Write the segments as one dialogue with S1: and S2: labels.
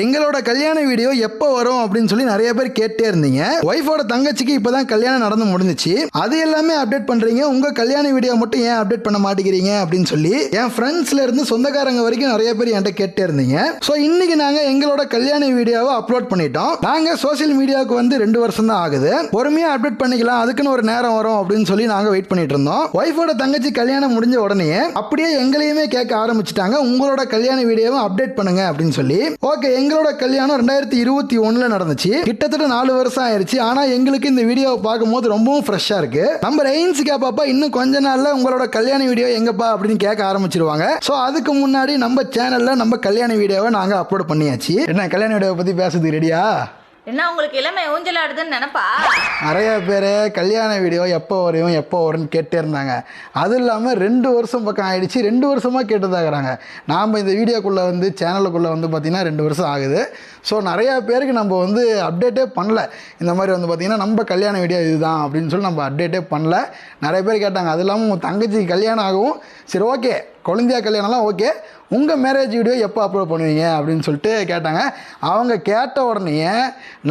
S1: எங்களோட கல்யாண வீடியோ எப்போ வரும் அப்படின்னு சொல்லி நிறைய பேர் கேட்டே இருந்தீங்க. ஒய்ஃபோட தங்கச்சிக்கு இப்பதான் கல்யாணம் நடந்து முடிஞ்சிச்சு. அது எல்லாமே அப்டேட் பண்றீங்க, உங்க கல்யாண வீடியோ மட்டும் ஏன் அப்டேட் பண்ண மாட்டேங்கிறீங்க அப்படின்னு சொல்லி என் ஃப்ரெண்ட்ஸ்ல இருந்து சொந்தக்காரங்க வரைக்கும் நிறைய பேர் என்கிட்ட கேட்டே இருந்தீங்க. ஸோ இன்னைக்கு நாங்க எங்களோட கல்யாண வீடியோவை அப்லோட் பண்ணிட்டோம். நாங்க சோசியல் மீடியாவுக்கு வந்து 2 வருஷம் தான் ஆகுது. பொறுமையா அப்டேட் பண்ணிக்கலாம், அதுக்குன்னு ஒரு நேரம் வரும் அப்படின்னு சொல்லி நாங்க வெயிட் பண்ணிட்டு இருந்தோம். ஒய்ஃபோட தங்கச்சி கல்யாணம் முடிஞ்ச உடனே அப்படியே எங்களையுமே கேட்க ஆரம்பிச்சிட்டாங்க, உங்களோட கல்யாண வீடியோவை அப்டேட் பண்ணுங்க அப்படின்னு சொல்லி. ஓகே, எங்களோட கல்யாணம் 2021 நடந்துச்சு. கிட்டத்தட்ட 4 வருஷம் ஆயிருச்சு. ஆனா எங்களுக்கு இந்த வீடியோவை பார்க்கும்போது ரொம்பவும் ஃப்ரெஷ்ஷா இருக்கு. நம்ம ரெயின்ஸிகா பாப்பா இன்னும் கொஞ்ச நாள்ல உங்களோட கல்யாண வீடியோ எங்கப்பா அப்படின்னு கேட்க ஆரம்பிச்சிருவாங்க. ஸோ அதுக்கு முன்னாடி நம்ம சேனல்ல நம்ம கல்யாண வீடியோவை நாங்க அப்லோட் பண்ணியாச்சு. என்ன கல்யாண வீடியோவை பத்தி பேசுறதுக்கு ரெடியா?
S2: என்ன உங்களுக்கு இளமை ஊஞ்சலாடுதுன்னு நினைப்பா?
S1: நிறைய பேர் கல்யாண வீடியோ எப்போ வரும்னு கேட்டே இருந்தாங்க. அதுவும் இல்லாமல் 2 வருஷம் பக்கம் ஆகிடுச்சு. 2 வருஷமாக கேட்டுதாகிறாங்க. நாம் இந்த வீடியோக்குள்ளே வந்து சேனலுக்குள்ளே வந்து பார்த்திங்கன்னா 2 வருஷம் ஆகுது. ஸோ நிறையா பேருக்கு நம்ம வந்து அப்டேட்டே பண்ணல. இந்த மாதிரி வந்து பார்த்திங்கன்னா நம்ம கல்யாண வீடியோ இதுதான் அப்படின்னு சொல்லி நம்ம அப்டேட்டே பண்ணல. நிறைய பேர் கேட்டாங்க. அது இல்லாமல் உங்கள் தங்கச்சிக்கு கல்யாணம் ஆகும், சரி ஓகே குழந்தையா கல்யாணம்லாம் ஓகே, உங்கள் மேரேஜ் வீடியோ எப்போ அப்லோட் பண்ணுவீங்க அப்படின்னு சொல்லிட்டு கேட்டாங்க. அவங்க கேட்ட உடனே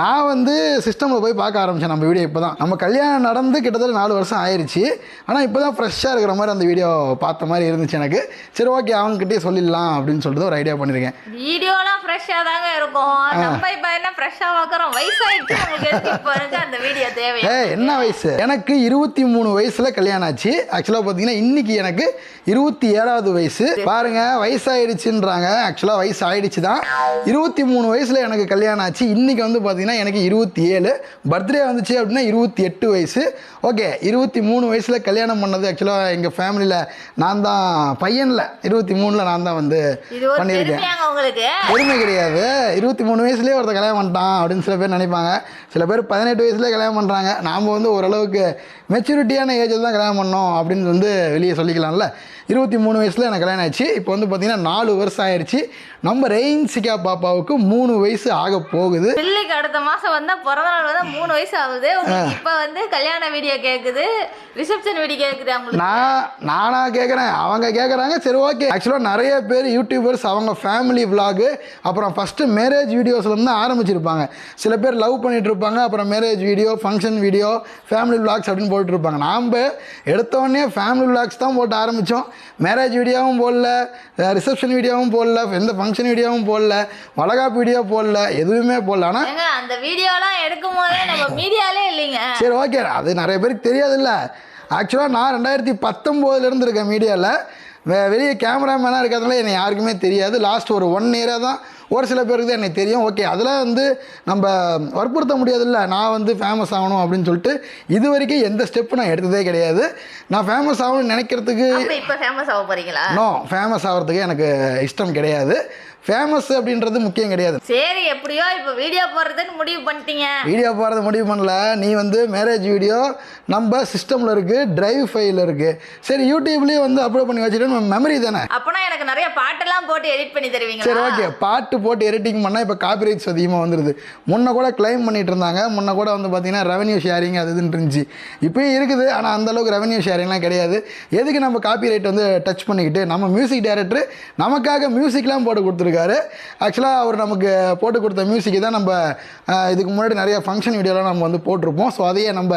S1: நான் வந்து சிஸ்டமில் போய் பார்க்க ஆரம்பித்தேன். நம்ம வீடியோ இப்போ தான் நம்ம கல்யாணம் நடந்து கிட்டத்தட்ட 4 வருஷம் ஆயிடுச்சு. ஆனால் இப்போ தான் ஃப்ரெஷ்ஷாக இருக்கிற மாதிரி அந்த வீடியோ பார்த்த மாதிரி இருந்துச்சு எனக்கு. சரி ஓகே அவங்ககிட்டே சொல்லிடலாம் அப்படின்னு சொல்லிட்டு ஒரு ஐடியா பண்ணியிருக்கேன்.
S2: வீடியோலாம் ஃப்ரெஷ்ஷாக தாங்க இருக்கும். நம்ம இப்போ என்ன ஃப்ரெஷ்ஷாக பார்க்குறோம்? வயசாகிடுச்சு உங்களுக்கு. அந்த வீடியோ தேவை.
S1: என்ன வயசு? எனக்கு 23 வயசில் கல்யாணம் ஆச்சு. ஆக்சுவலாக பார்த்தீங்கன்னா இன்னைக்கு எனக்கு 27வது வயசு. பாருங்க வயசாயிடுச்சுன்றாங்க, ஆக்சுவலாக வயசு ஆயிடுச்சு தான். 23 வயசில் எனக்கு கல்யாணம் ஆச்சு. இன்னைக்கு வந்து பார்த்தீங்கன்னா எனக்கு 27. பர்த்டே வந்துச்சு அப்படின்னா 28 வயசு. ஓகே, 23 வயசில் கல்யாணம் பண்ணது ஆக்சுவலாக எங்கள் ஃபேமிலியில் நான் தான் பையனில் 23ல் நான் தான் வந்து பண்ணியிருக்கேன். பெருமை கிடையாது. 23 வயசுலேயே ஒருத்தர் கல்யாணம் பண்ணிட்டான் அப்படின்னு சில பேர் நினைப்பாங்க. சில பேர் 18 வயசுலேயே கல்யாணம் பண்ணுறாங்க. நாம் வந்து ஓரளவுக்கு மெச்சூரிட்டியான ஏஜில் தான் கல்யாணம் பண்ணோம் அப்படின்னு வந்து வெளியே சொல்லிக்கலாம்ல. 23 வயசில் எனக்கு கல்யாணம் ஆச்சு. இப்போ வந்து பார்த்தீங்கன்னா 4 வருஷம் ஆயிடுச்சு. நம்ம ரெயின்ஸிகா பாப்பாவுக்கு 3 வயசு ஆக போகுது.
S2: பிள்ளைக்கு அடுத்த மாதம் வந்தால் பிறந்த நாள் வந்தால் 3 வயசு ஆகுது. இப்போ வந்து கல்யாண வீடியோ கேட்குது, ரிசப்ஷன் வீடியோ கேட்குது. அவங்களுக்கு
S1: நானா கேட்குறேன், அவங்க கேட்குறாங்க. சரி ஓகே. ஆக்சுவலாக நிறைய பேர் யூடியூபர்ஸ் அவங்க ஃபேமிலி விலாகு அப்புறம் ஃபஸ்ட்டு மேரேஜ் வீடியோஸ்லேருந்து ஆரம்பிச்சிருப்பாங்க. சில பேர் லவ் பண்ணிட்டு இருப்பாங்க, அப்புறம் marriage video, function video, family vlogs அப்படின்னு போட்டுட்டு இருப்பாங்க. நாம் எடுத்தோடனே ஃபேமிலி விலாக்ஸ் தான் போட்டு ஆரம்பித்தோம். மேரேஜ் வீடியோவும் போடல, ரிசப்ஷன் வீடியோவும் போடல, எந்த ஃபங்க்ஷன் வீடியோவும் போடல, வளகாப்பு வீடியோ போடல, எதுவுமே போடல. ஆனால் அந்த
S2: வீடியோலாம் எடுக்கும் போதே நம்ம மீடியாலே இல்லைங்க.
S1: சரி ஓகே, அது நிறைய பேருக்கு தெரியாதுல்ல. ஆக்சுவலாக நான் 2019 இருக்கேன் மீடியாவில். வெளியே கேமராமேனாக இருக்கிறதுனால என்னை யாருக்குமே தெரியாது. லாஸ்ட் ஒரு 1 இயராக தான் ஒரு சில பேருக்கு தான் எனக்கு தெரியும். ஓகே, அதெல்லாம் வந்து நம்ம வற்புறுத்த முடியாதுல்ல. நான் வந்து ஃபேமஸ் ஆகணும் அப்படின்னு சொல்லிட்டு இது வரைக்கும் எந்த ஸ்டெப்பு நான் எடுத்ததே கிடையாது. நான் ஃபேமஸ் ஆகணும்னு நினைக்கிறதுக்கு
S2: இப்போ ஃபேமஸ் ஆக போகிறீங்களா?
S1: நோ, ஃபேமஸ் ஆகிறதுக்கு எனக்கு இஷ்டம் கிடையாது. ஃபேமஸ் அப்படின்றது முக்கியம் கிடையாது.
S2: சரி, எப்படியோ இப்போ வீடியோ போடுறதுன்னு முடிவு பண்ணிட்டீங்க.
S1: வீடியோ போடுறது முடிவு பண்ணல. நீ வந்து மேரேஜ் வீடியோ நம்ம சிஸ்டமில் இருக்குது, டிரைவ் ஃபைல் இருக்குது. சரி யூடியூப்லேயும் வந்து அப்லோட் பண்ணி வச்சுட்டு மெமரி தானே.
S2: அப்போனா எனக்கு நிறைய பாட்டெல்லாம் போட்டு எடிட் பண்ணி தருவீங்க.
S1: சரி ஓகே, பாட்டு போட்டு எடிட்டிங் பண்ணால் இப்போ காப்பிரைட்ஸ் அதிகமாக வந்துடுது. முன்ன கூட கிளைம் பண்ணிட்டு இருந்தாங்க. முன்ன கூட வந்து பார்த்தீங்கன்னா ரெவன்யூ ஷேரிங் அது இதுன்னு இருந்துச்சு. இப்போயும் இருக்குது, ஆனால் அந்தளவுக்கு ரெவன்யூ ஷேரிங்லாம் கிடையாது. எதுக்கு நம்ம காப்பிரைட் வந்து டச் பண்ணிக்கிட்டு? நம்ம மியூசிக் டைரக்டர் நமக்காக மியூசிக்லாம் போட்டு கொடுத்துருக்காரு. ஆக்சுவலாக அவர் நமக்கு போட்டு கொடுத்த மியூசிக்கு தான் நம்ம இதுக்கு முன்னாடி நிறைய ஃபங்க்ஷன் வீடியோலாம் நம்ம வந்து போட்டிருப்போம். ஸோ அதையே நம்ம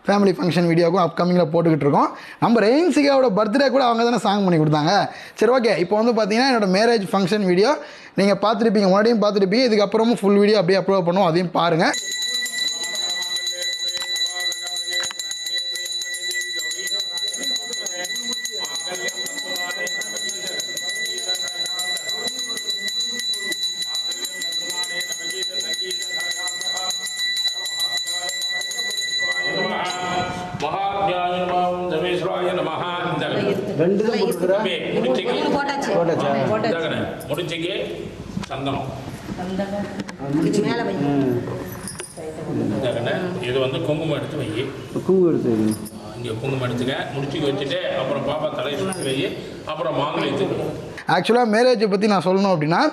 S1: ஃபேமிலி ஃபங்க்ஷன் வீடியோக்கும் அப்கமிங்கில் போட்டுக்கிட்டு இருக்கோம். நம்ம ரெயின்ஸிகாவோட பர்த்டே கூட அவங்க தானே சாங் பண்ணி கொடுத்தாங்க. சரி ஓகே, இப்போ வந்து பார்த்தீங்கன்னா என்னோடய மேரேஜ் ஃபங்க்ஷன் வீடியோ நீங்கள் பார்த்துருப்பீங்க, முன்னாடியும் பார்த்துருப்பீங்க. இதுக்கப்புறமும் ஃபுல் வீடியோ அப்படியே அப்லோட் பண்ணுவோம், அதையும் பாருங்கள்.
S3: முடிச்சுக்கு சந்தனம் இது வந்து குங்குமம் எடுத்து வை. இங்கே குங்குமம் எடுத்துக்க, முடிச்சுக்கு வச்சுட்டு அப்புறம் பாப்பா தலையை சுற்றி வை, அப்புறம் மாங்கல்யத்துக்கு.
S1: ஆக்சுவலாக மேரேஜை பற்றி நான் சொல்லணும் அப்படின்னா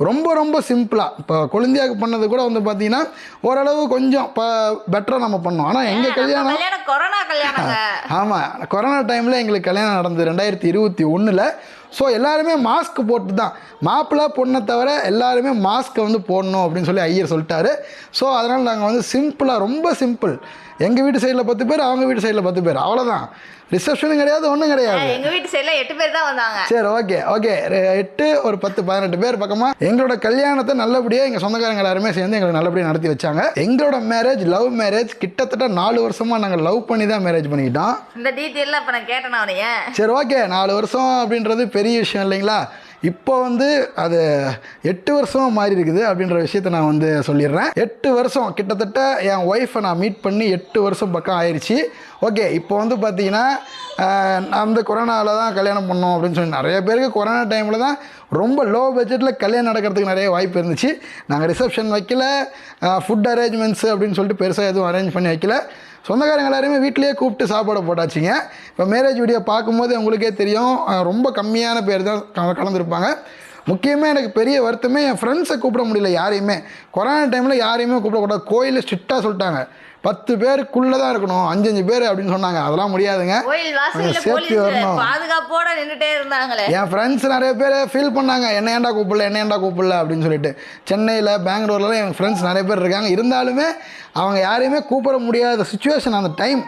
S1: ரொம்ப ரொம்ப சிம்பிளாக இப்போ குழந்தையாக்கு பண்ணது கூட வந்து பார்த்தீங்கன்னா ஓரளவு கொஞ்சம் இப்போ பெட்டராக நம்ம பண்ணோம். ஆனால் எங்கள் கல்யாணம்
S2: கொரோனா கல்யாணம்.
S1: ஆமாம், கொரோனா டைமில் எங்களுக்கு கல்யாணம் நடந்தது 2021. ஸோ எல்லாருமே மாஸ்க் போட்டு தான், மாப்பிள்ளை பொண்ணை தவிர எல்லாருமே மாஸ்க்கை வந்து போடணும் அப்படின்னு சொல்லி ஐயர் சொல்லிட்டாரு. ஸோ அதனால் நாங்கள் வந்து சிம்பிளாக, ரொம்ப சிம்பிள், எங்கள் வீட்டு சைடில் 10 பேர், அவங்க வீட்டு சைடில் 10 பேர், அவ்வளோதான். ரிசப்ஷனும் கிடையாது, ஒன்றும் கிடையாது.
S2: எங்க வீட்டு சைடுல 8 பேர் தான் வந்தாங்க.
S1: சரி, ஓகே 8 ஒரு 10 18 பேர் பக்கமாக எங்களோட கல்யாணத்தை நல்லபடியாக எங்கள் சொந்தக்காரங்க எல்லாருமே சேர்ந்து எங்களுக்கு நல்லபடியாக நடத்தி வச்சாங்க. எங்களோட மேரேஜ் லவ் மேரேஜ், கிட்டத்தட்ட 4 வருஷமாக நாங்கள் லவ் பண்ணி தான் மேரேஜ் பண்ணிக்கிட்டோம்.
S2: இந்த டீட்டெயிலாம் இப்போ நான் கேட்டேன் அவனையே.
S1: சரி, ஓகே 4 வருஷம் அப்படின்றது பெரிய விஷயம் இல்லைங்களா. இப்போ வந்து அது 8 வருஷமாக மாறி இருக்குது அப்படின்ற விஷயத்தை நான் வந்து சொல்லிடுறேன். 8 வருஷம் கிட்டத்தட்ட என் ஒய்ஃபை நான் மீட் பண்ணி 8 வருஷம் பக்கம் ஆயிடுச்சு. ஓகே, இப்போ வந்து பார்த்தீங்கன்னா நான் வந்து கொரோனாவில் தான் கல்யாணம் பண்ணோம் அப்படின்னு சொல்லி நிறைய பேருக்கு கொரோனா டைமில் தான் ரொம்ப லோ பட்ஜெட்டில் கல்யாணம் நடக்கிறதுக்கு நிறைய வாய்ப்பு இருந்துச்சு. நாங்கள் ரிசப்ஷன் வைக்கல, ஃபுட் அரேஞ்ச்மெண்ட்ஸு அப்படின்னு சொல்லிட்டு பெருசாக எதுவும் அரேஞ்ச் பண்ணி வைக்கல. சொந்தக்காரங்க எல்லாருமே வீட்டிலேயே கூப்பிட்டு சாப்பாடு போட்டாச்சுங்க. இப்போ மேரேஜ் வீடியோ பார்க்கும்போது உங்களுக்கே தெரியும், ரொம்ப கம்மியான பேர் தான் கலந்துருப்பாங்க. முக்கியமாக எனக்கு பெரிய வருத்தமே என் ஃப்ரெண்ட்ஸை கூப்பிட முடியல யாரையுமே. கொரோனா டைமில் யாரையுமே கூப்பிடக்கூடாது, கோயிலில் ஸ்ட்ரிக்டாக சொல்லிட்டாங்க 10 பேருக்குள்ளே தான் இருக்கணும், 5 பேர் அப்படின்னு சொன்னாங்க. அதெல்லாம் முடியாதுங்க, சேஃப்டி வரணும்.
S2: பாதுகாப்போட நின்றுட்டே இருந்தாங்களே.
S1: என் ஃப்ரெண்ட்ஸ் நிறைய பேர் ஃபீல் பண்ணாங்க, என்ன ஏன்டா கூப்பிடல அப்படின்னு சொல்லிட்டு. சென்னையில் பெங்களூர்லாம் என் ஃப்ரெண்ட்ஸ் நிறைய பேர் இருக்காங்க. இருந்தாலுமே அவங்க யாரையுமே கூப்பிட முடியாத சுச்சுவேஷன் அந்த டைம்.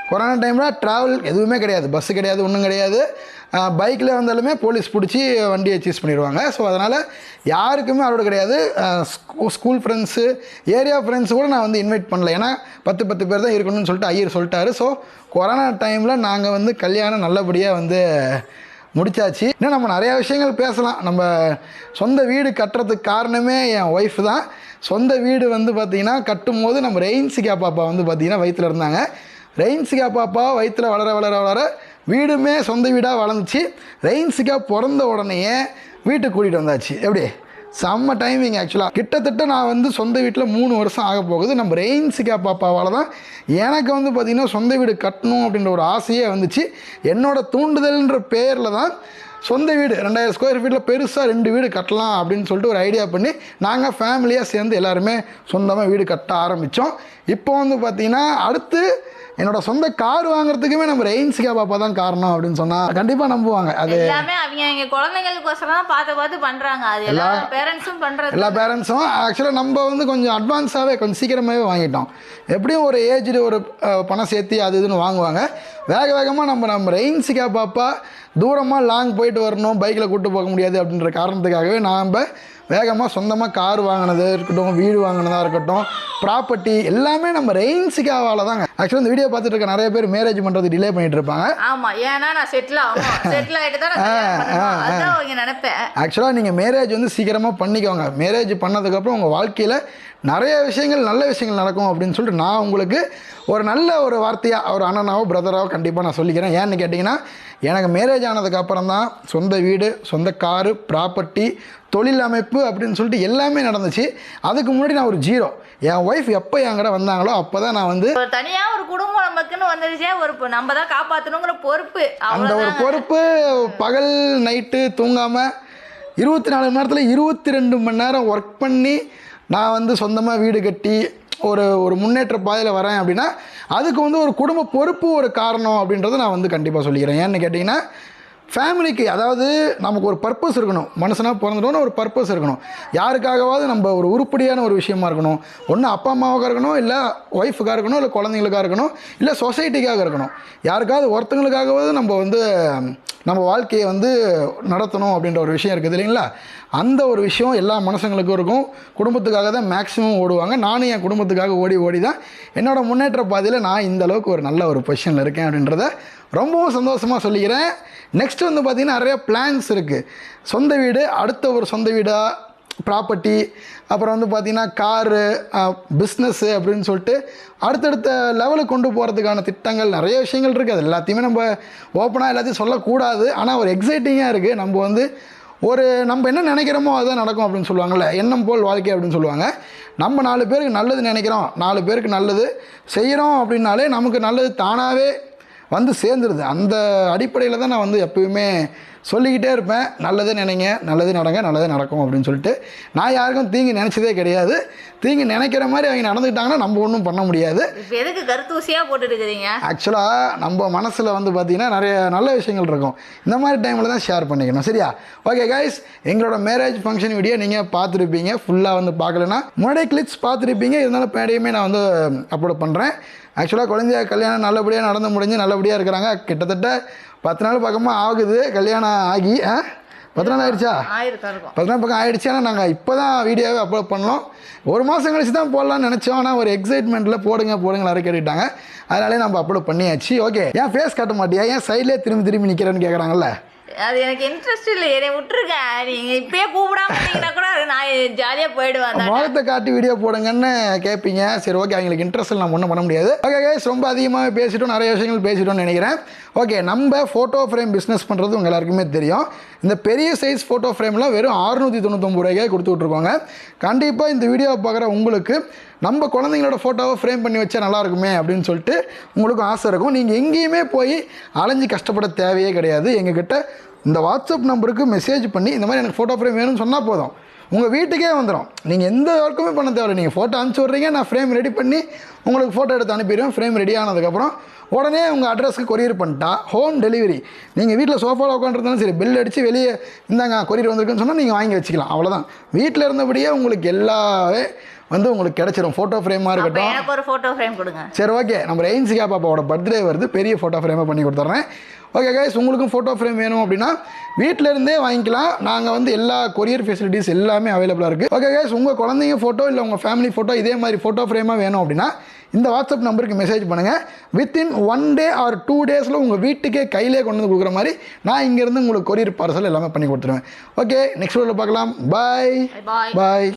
S1: கொரோனா டைமில் ட்ராவல் எதுவுமே கிடையாது, பஸ்ஸு கிடையாது, ஒன்றும் கிடையாது. பைக்கில் வந்தாலுமே போலீஸ் பிடிச்சி வண்டியை சீஸ் பண்ணிடுவாங்க. ஸோ அதனால் யாருக்குமே அலோடு கிடையாது. ஸ்கூல் ஃப்ரெண்ட்ஸு, ஏரியா ஃப்ரெண்ட்ஸு கூட நான் வந்து இன்வைட் பண்ணல. ஏன்னா 10 பேர் தான் இருக்கணும்னு சொல்லிட்டு ஐயர் சொல்லிட்டாரு. ஸோ கொரோனா டைமில் நாங்கள் வந்து கல்யாணம் நல்லபடியாக வந்து முடித்தாச்சு. இன்னும் நம்ம நிறையா விஷயங்கள் பேசலாம். நம்ம சொந்த வீடு கட்டுறதுக்கு காரணமே என் ஒய்ஃப் தான். சொந்த வீடு வந்து பார்த்திங்கன்னா கட்டும் போது நம்ம ரெயின்சிகா பாப்பா வந்து பார்த்திங்கன்னா வயிற்றில் இருந்தாங்க. ரெயின்சிகா பாப்பா வயிற்றில் வளர வீடுமே சொந்த வீடாக வளர்ந்துச்சு. ரெயின்சிகா பிறந்த உடனேயே வீட்டுக்கு கூட்டிகிட்டு வந்தாச்சு. எப்படி செம்ம டைமிங். ஆக்சுவலாக கிட்டத்தட்ட நான் வந்து சொந்த வீட்டில் 3 வருஷம் ஆக போகுது. நம்ம ரெயின்சிகா பாப்பாவால் தான் எனக்கு வந்து பார்த்திங்கன்னா சொந்த வீடு கட்டணும் அப்படின்ற ஒரு ஆசையே வந்துச்சு. என்னோடய தூண்டுதல்ன்ற பேரில் தான் சொந்த வீடு 2000 ஸ்கொயர் ஃபீட்டில் பெருசாக 2 வீடு கட்டலாம் அப்படின்னு சொல்லிட்டு ஒரு ஐடியா பண்ணி நாங்கள் ஃபேமிலியாக சேர்ந்து எல்லாருமே சொந்தமாக வீடு கட்ட ஆரம்பித்தோம். இப்போ வந்து பார்த்திங்கன்னா அடுத்து என்னோடய சொந்த கார் வாங்குறதுக்குமே நம்ம ரெயின்சிகா பாப்பா தான் காரணம் அப்படின்னு சொன்னால் கண்டிப்பாக நம்புவாங்க. அது
S2: எல்லாமே அவங்க குழந்தைங்களுக்கோசரம் தான் பார்த்து பண்ணுறாங்க. அது எல்லா பேரண்ட்ஸும் பண்ணுறது.
S1: எல்லா பேரண்ட்ஸும் ஆக்சுவலாக நம்ம வந்து கொஞ்சம் அட்வான்ஸாகவே கொஞ்சம் சீக்கிரமாகவே வாங்கிட்டோம். எப்படியும் ஒரு ஏஜ்டு ஒரு பணம் சேர்த்து அது இதுன்னு வாங்குவாங்க. வேகமாக நம்ம ரெயின்சிகா பாப்பா தூரமாக லாங் போயிட்டு வரணும், பைக்கில் கூப்பிட்டு போக முடியாது அப்படின்ற காரணத்துக்காகவே நாம் வேகமாக சொந்தமாக கார் வாங்கினது இருக்கட்டும், வீடு வாங்கினதாக இருக்கட்டும், ப்ராப்பர்ட்டி எல்லாமே நம்ம ரெயின்சிகாவால் தாங்க. ஆக்சுவலாக இந்த வீடியோ பார்த்துட்டு இருக்க நிறைய பேர் மேரேஜ் பண்ணுறது டிலே பண்ணிட்டு இருப்பாங்க.
S2: ஆமாம், ஏன்னா நான் செட்டில் ஆகிட்டு தான் நினைப்பேன்.
S1: ஆக்சுவலாக நீங்கள் மேரேஜ் வந்து சீக்கிரமாக பண்ணிக்கோங்க. மேரேஜ் பண்ணதுக்கப்புறம் உங்கள் வாழ்க்கையில் நிறைய விஷயங்கள், நல்ல விஷயங்கள் நடக்கும் அப்படின்னு சொல்லிட்டு நான் உங்களுக்கு ஒரு நல்ல ஒரு வார்த்தையாக ஒரு அண்ணனாவோ பிரதராவோ கண்டிப்பாக நான் சொல்லிக்கிறேன். ஏன்னு கேட்டிங்கன்னா எனக்கு மேரேஜ் ஆனதுக்கப்புறம் தான் சொந்த வீடு, சொந்த காரு, ப்ராப்பர்ட்டி, தொழில் அமைப்பு அப்படின்னு சொல்லிட்டு எல்லாமே நடந்துச்சு. அதுக்கு முன்னாடி நான் ஒரு ஜீரோ. என் ஒய்ஃப் எப்போ என்கிட்ட வந்தாங்களோ அப்போ தான் நான் வந்து
S2: தனியாக ஒரு குடும்பம் நமக்குன்னு வந்துருச்சே, ஒரு நம்ம தான் காப்பாற்றணுங்கிற பொறுப்பு.
S1: அந்த ஒரு பொறுப்பு பகல் நைட்டு தூங்காமல் 24 மணி நேரத்தில் 22 மணி நேரம் ஒர்க் பண்ணி நான் வந்து சொந்தமாக வீடு கட்டி ஒரு முன்னேற்ற பாதையில் வரேன் அப்படின்னா அதுக்கு வந்து ஒரு குடும்ப பொறுப்பு ஒரு காரணம் அப்படின்றத நான் வந்து கண்டிப்பாக சொல்லிக்கிறேன். ஏன்னு கேட்டிங்கன்னா ஃபேமிலிக்கு, அதாவது நமக்கு ஒரு பர்பஸ் இருக்கணும். மனுஷனாக பிறந்துட்டோன்னு ஒரு பர்பஸ் இருக்கணும். யாருக்காகவாவது நம்ம ஒரு உருப்படியான ஒரு விஷயமா இருக்கணும். ஒன்று அப்பா அம்மாவுக்காக இருக்கணும், இல்லை ஒய்ஃபுக்காக இருக்கணும், இல்லை குழந்தைங்களுக்காக இருக்கணும், இல்லை சொசைட்டிக்காக இருக்கணும். யாருக்காவது ஒருத்தங்களுக்காகவாவது நம்ம வந்து நம்ம வாழ்க்கையை வந்து நடத்தணும் அப்படின்ற ஒரு விஷயம் இருக்குது இல்லைங்களா. அந்த ஒரு விஷயம் எல்லா மனுஷங்களுக்கும் இருக்கும். குடும்பத்துக்காக தான் மேக்ஸிமம் ஓடுவாங்க. நானும் என் குடும்பத்துக்காக ஓடி தான் என்னோடய முன்னேற்ற பாதையில் நான் இந்த அளவுக்கு ஒரு நல்ல ஒரு பொசிஷனில் இருக்கேன் அப்படின்றத ரொம்பவும் சந்தோஷமாக சொல்லிக்கிறேன். நெக்ஸ்ட்டு வந்து பார்த்திங்கன்னா நிறைய பிளான்ஸ் இருக்குது. சொந்த வீடு, அடுத்த ஒரு சொந்த வீடாக, ப்ராப்பர்ட்டி, அப்புறம் வந்து பார்த்திங்கன்னா காரு, பிஸ்னஸ்ஸு அப்படின்னு சொல்லிட்டு அடுத்தடுத்த லெவலுக்கு கொண்டு போகிறதுக்கான திட்டங்கள் நிறைய விஷயங்கள் இருக்குது. அது எல்லாத்தையுமே நம்ம ஓப்பனாக எல்லாத்தையும் சொல்லக்கூடாது. ஆனால் ஒரு எக்ஸைட்டிங்காக இருக்குது. நம்ம என்ன நினைக்கிறோமோ அதுதான் நடக்கும் அப்படின்னு சொல்லுவாங்கள்ல, எண்ணம் போல் வாழ்க்கை அப்படின்னு சொல்லுவாங்க. நம்ம 4 பேருக்கு நல்லது நினைக்கிறோம், 4 பேருக்கு நல்லது செய்கிறோம் அப்படின்னாலே நமக்கு நல்லது தானாகவே வந்து சேர்ந்துருது. அந்த அடிப்படையில் தான் நான் வந்து எப்பயுமே சொல்லிக்கிட்டே இருப்பேன், நல்லது நினைங்க, நல்லது நடங்க, நல்லது நடக்கும் அப்படின்னு சொல்லிட்டு. நான் யாருக்கும் தீங்கு நினச்சதே கிடையாது. தீங்கு நினைக்கிற மாதிரி அவங்க நடந்துக்கிட்டாங்கன்னா நம்ம ஒன்றும் பண்ண முடியாது.
S2: இப்போ எதுக்கு கருத்தூசியாக போட்டுருக்குறீங்க? ஆக்சுவலாக
S1: நம்ம மனசில் வந்து பார்த்திங்கன்னா நிறைய நல்ல விஷயங்கள் இருக்கும். இந்த மாதிரி டைமில் தான் ஷேர் பண்ணிக்கணும். சரியா? ஓகே கைஸ், எங்களோட மேரேஜ் ஃபங்க்ஷன் வீடியோ நீங்கள் பார்த்துருப்பீங்க. ஃபுல்லாக வந்து பார்க்கலன்னா முன்னாடியே கிளிப்ஸ் பார்த்துருப்பீங்க. இருந்தாலும் பின்னாடியுமே நான் வந்து அப்லோட் பண்ணுறேன். ஆக்சுவலாக குழந்தைய கல்யாணம் நல்லபடியாக நடந்து முடிஞ்சு நல்லபடியாக இருக்கிறாங்க. கிட்டத்தட்ட 10 நாள் பக்கமாக ஆகுது கல்யாணம் ஆகி. 10 நாள் ஆகிடுச்சா? 10 நாள் பக்கம் ஆகிடுச்சு. ஆனால் நாங்கள் இப்போ தான் வீடியோவை அப்லோட் பண்ணோம். 1 மாதம் கழிச்சு தான் போடலான்னு நினச்சோம். ஆனால் ஒரு எக்ஸைட்மெண்ட்டில் போடுங்க எல்லாரும் கேட்டுக்கிட்டாங்க. அதனாலே நம்ம அப்லோட் பண்ணியாச்சு. ஓகே, ஏன் ஃபேஸ் காட்ட மாட்டியா? ஏன் சைட்லேயே திரும்பி நிற்கிறேன்னு கேட்குறாங்கல்ல.
S2: அது எனக்கு இன்ட்ரெஸ்ட் இல்லை, என்னை விட்டுருங்க. நீங்கள் இப்பயே கூப்பிடாம இருந்தீங்கன்னா கூட நான் ஜாலியாக போயிடுவேன்.
S1: முகத்தை காட்டி வீடியோ போடுங்கன்னு கேட்பீங்க. சரி, ஓகே, அவங்களுக்கு இன்ட்ரெஸ்ட் நம்ம ஒன்றும் பண்ண முடியாது. ஓகே கைஸ், ரொம்ப அதிகமாக பேசிட்டோம், நிறைய விஷயங்கள் பேசிட்டோம்னு நினைக்கிறேன். ஓகே, நம்ம ஃபோட்டோ ஃப்ரேம் பிஸ்னஸ் பண்ணுறது உங்கள் எல்லாருக்குமே தெரியும். இந்த பெரிய சைஸ் ஃபோட்டோ ஃப்ரேம்லாம் வெறும் 699 ரூபாய்க்கே கொடுத்துட்ருக்கோங்க. கண்டிப்பாக இந்த வீடியோவை பார்க்குற உங்களுக்கு நம்ம குழந்தைங்களோட ஃபோட்டோவை ஃப்ரேம் பண்ணி வச்சா நல்லாயிருக்குமே அப்படின்னு சொல்லிட்டு உங்களுக்கும் ஆசை இருக்கும். நீங்கள் எங்கேயுமே போய் அலைஞ்சு கஷ்டப்பட தேவையே கிடையாது. எங்ககிட்ட இந்த வாட்ஸ்அப் நம்பருக்கு மெசேஜ் பண்ணி இந்த மாதிரி எனக்கு ஃபோட்டோ ஃப்ரேம் வேணும்னு சொன்னால் போதும், உங்கள் வீட்டுக்கே வந்துடும். நீங்கள் எந்த ஒர்க்குமே பண்ண தேவையில்லை. நீங்கள் ஃபோட்டோ அனுப்பிச்சி விட்றீங்க, நான் ஃப்ரேம் ரெடி பண்ணி உங்களுக்கு ஃபோட்டோ எடுத்து அனுப்பிடுவேன். ஃப்ரேம் ரெடி ஆனதுக்கப்புறம் உடனே உங்கள் அட்ரஸ்க்கு கொரியர் பண்ணிட்டா ஹோம் டெலிவரி. நீங்கள் வீட்டில் சோஃபாவில் உட்காந்துருந்தாலும் சரி, பெல் அடித்து வெளியே இந்தாங்க கொரியர் வந்திருக்குன்னு சொன்னால் நீங்கள் வாங்கி வச்சுக்கலாம். அவ்வளோதான். வீட்டில் இருந்தபடியே உங்களுக்கு எல்லாமே வந்து உங்களுக்கு கிடச்சிரும். ஃபோட்டோ ஃப்ரேமாக இருக்கட்டும்.
S2: எனக்கு ஒரு ஃபோட்டோ ஃப்ரேம் கொடுங்க.
S1: சரி, ஓகே, நம்ம ரெயின்சிகா பாப்பாவோட பர்த்டே வருது, பெரிய ஃபோட்டோ ஃப்ரேமாக பண்ணி கொடுத்துட்றேன். ஓகே கைஸ், உங்களுக்கும் ஃபோட்டோ ஃப்ரேம் வேணும் அப்படின்னா வீட்டில் இருந்தே வாங்கிக்கலாம். நாங்கள் வந்து எல்லா கொரியர் ஃபெசிலிட்டிஸ் எல்லாமே அவைலபிளாக இருக்குது. ஓகே கைஸ், உங்கள் குழந்தைங்க ஃபோட்டோ இல்லை உங்கள் ஃபேமிலி ஃபோட்டோ இதே மாதிரி ஃபோட்டோ ஃப்ரேமாக வேணும் அப்படின்னா இந்த வாட்ஸ்அப் நம்பருக்கு மெசேஜ் பண்ணுங்கள். வித்தின் 1 டே ஆர் 2 டேஸில் உங்கள் வீட்டுக்கே கையிலே கொண்டு வந்து கொடுக்குற மாதிரி நான் இங்கேருந்து உங்களுக்கு கொரியர் பார்சல் எல்லாமே பண்ணி கொடுத்துருவேன். ஓகே, நெக்ஸ்ட் வீடியோவில் பார்க்கலாம். பாய் பாய்.